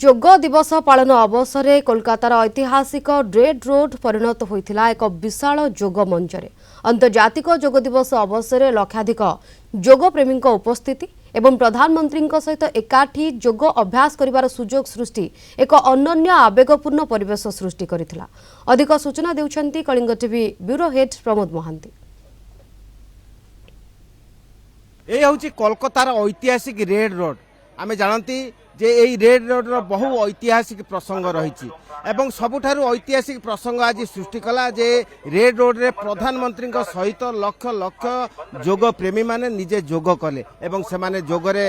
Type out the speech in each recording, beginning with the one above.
যোগ দিবস পালন অবসরে কোলকাতার ঐতিহাসিক রেড রোড পরিণত হয়েছিল এক বিশাল যোগ মঞ্চরে। আন্তর্জাতিক যোগ দিবস অবসরে লক্ষাধিক যোগপ্রেমী উপস্থিতি এবং প্রধানমন্ত্রী সহিত একাঠি যোগ অভ্যাস করিবার সুযোগ সৃষ্টি এক ଅନନ୍ୟ আবেগপূর্ণ পরিবেশ সৃষ্টি করেছিলা। অধিক সূচনা দেউছন্তি Kalinga TV bureau head Pramod Mahanti. এই হচ্ছে কলকাতার ঐতিহাসিক রেড রোড। আমি জানতি যে এই রেড রোডর বহু ঐতিহাসিক প্রসঙ্গ রয়েছে এবং সবুঠারু ঐতিহাসিক প্রসঙ্গ আজ সৃষ্টি কলা যে রেড রোডরে প্রধানমন্ত্রী সহিত লক্ষ লক্ষ যোগ প্রেমী মানে নিজে যোগ কলে এবং সেমানে যোগরে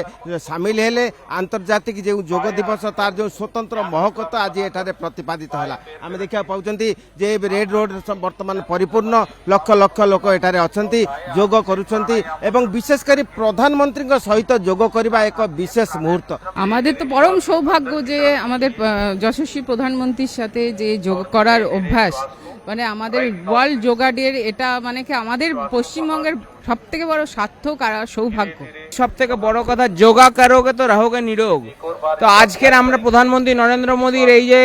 সামিল হেলে। আন্তর্জাতিক যে যোগ দিবস তার যে স্বতন্ত্র মহকত আজ এখানে প্রতিপাদিত হলা। আমি দেখা পাচ্ছি যে রেড রোড বর্তমান পরিপূর্ণ লক্ষ লক্ষ লোক এখানে অনেক যোগ করছেন এবং বিশেষ করে প্রধানমন্ত্রী সহিত যোগ করা এক বিশেষ মুহূর্ত। আমাদের তো পরম সৌভাগ্য যে আমাদের যশস্বী প্রধানমন্ত্রীর সাথে যে যোগ করার অভ্যাস, মানে আমাদের ওয়ার্ল্ড যোগা ডের এটা মানে কি আমাদের পশ্চিমবঙ্গের সব থেকে বড় সার্থক আর সৌভাগ্য। সব থেকে বড় কথা যোগা করোগে তো রहोगे নিরোগ। তো আজকের আমরা প্রধানমন্ত্রী নরেন্দ্র মোদীর এই যে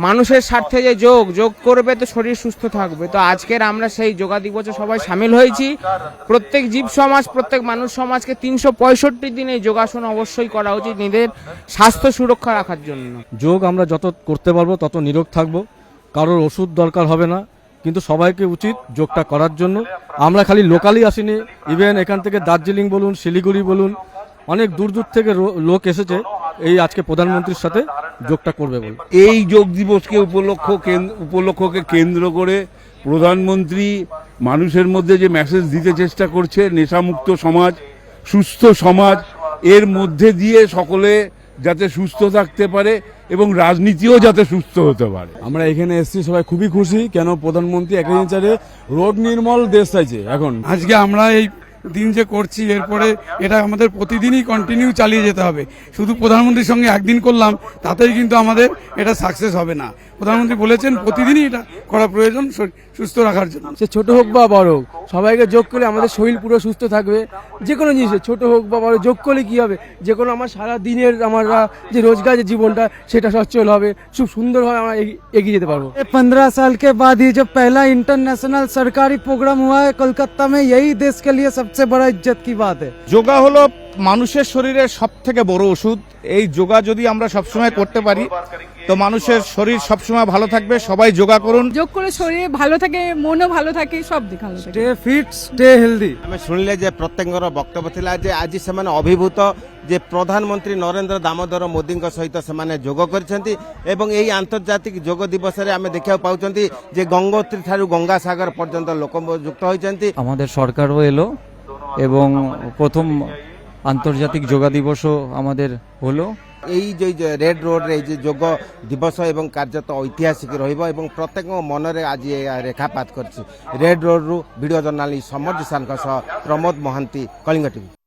মানুষের স্বার্থে যে যোগ করবে তো শরীর সুস্থ থাকবে, তো আজকের আমরা সেই যোগা দিবসে সবাই সামিল হয়েছি। প্রত্যেক জীব সমাজ প্রত্যেক মানুষ সমাজকে 365 দিন এই যোগাসন অবশ্যই করা উচিত নিজের স্বাস্থ্য সুরক্ষা রাখার জন্য। যোগ আমরা যত করতে পারবো তত নিরোগ থাকবো, কারোর ওষুধ দরকার হবে না, কিন্তু সবাইকে উচিত যোগটা করার জন্য। আমরা খালি লোকালি আসিনি, ইভেন এখান থেকে দার্জিলিং বলুন, শিলিগুড়ি বলুন, অনেক দূর দূর থেকে লোক এসেছে এই আজকে প্রধানমন্ত্রীর সাথে যোগটা করবে বলে। এই যোগ দিবসকে উপলক্ষকে কেন্দ্র করে প্রধানমন্ত্রী মানুষের মধ্যে যে মেসেজ দিতে চেষ্টা করছে, নেশামুক্ত সমাজ, সুস্থ সমাজ, এর মধ্যে দিয়ে সকলে যাতে সুস্থ থাকতে পারে এবং রাজনীতিও যাতে সুস্থ হতে পারে। আমরা এখানে এসেছি সবাই খুবই খুশি, কেন প্রধানমন্ত্রী এগ্রিকালচারে রোগ নির্মল দেশ চাইছে। এখন আজকে আমরা এই দিন যে করছি এরপরে এটা আমাদের প্রতিদিনই কন্টিনিউ চালিয়ে যেতে হবে। শুধু প্রধানমন্ত্রীর সঙ্গে একদিন করলাম তাতেই কিন্তু আমাদের এটা সাকসেস হবে না। প্রধানমন্ত্রী বলেছেন প্রতিদিনই এটা করা প্রয়োজন সুস্থ রাখার জন্য। সে ছোট হোক বা বড় হোক, সবাইকে যোগ করলে আমাদের শরীর পুরো সুস্থ থাকবে। যে কোনো জিনিসে ছোট হোক বা বড়, যোগ করলে কি হবে, যে কোনো আমার সারা দিনের আমরা যে রোজগার যে জীবনটা সেটা সচ্ছল হবে, খুব সুন্দরভাবে আমরা এগিয়ে যেতে পারবো। 15 साल के बाद ये जो पहला इंटरनेशनल सरकारी प्रोग्राम हुआ है कोलकाता में, यही देश के लिए सबसे बड़ा इज्जत की बात है। যোগা হলো মানুষের শরীরের সব থেকে বড় ওষুধ। এই যোগা যদি আমরা সবসময় করতে পারি তো মানুষের শরীর সবসময় ভালো থাকবে। সবাই যোগা করুন। যোগ করে শরীর ভালো থাকে, মনও ভালো থাকে, সব দিক ভালো থাকে। Stay fit stay healthy. আমি শুনলে যে প্রত্যেকর বক্তব্য লা যে আজ সে অভিভূত যে প্রধানমন্ত্রী নরেন্দ্র দামোদর মোদী সহিত সে যোগ করেছেন এবং এই আন্তর্জাতিক যোগ দিবসে আমি দেখা পাচ্ছি যে গঙ্গোত্রী ঠারু গঙ্গাসাগর পর্যন্ত লোক যুক্ত হয়েছেন। আমাদের সরকারও এলো এবং প্রথম আন্তর্জাতিক যোগা দিবসও আমাদের হলো। এই যে রেড রোড এই যে যোগ দিবস এবং কার্যত ঐতিহাসিক রহব এবং প্রত্যেক মନରେ আজ রেখাপাত করছি। রেড রোড রু ভিডিও জর্নালিষ্ট সমর জিসানଙ୍କ ସହ ପ୍ରମୋଦ ମହାନ୍ତି, କଳିଙ୍ଗ ଟିଭି।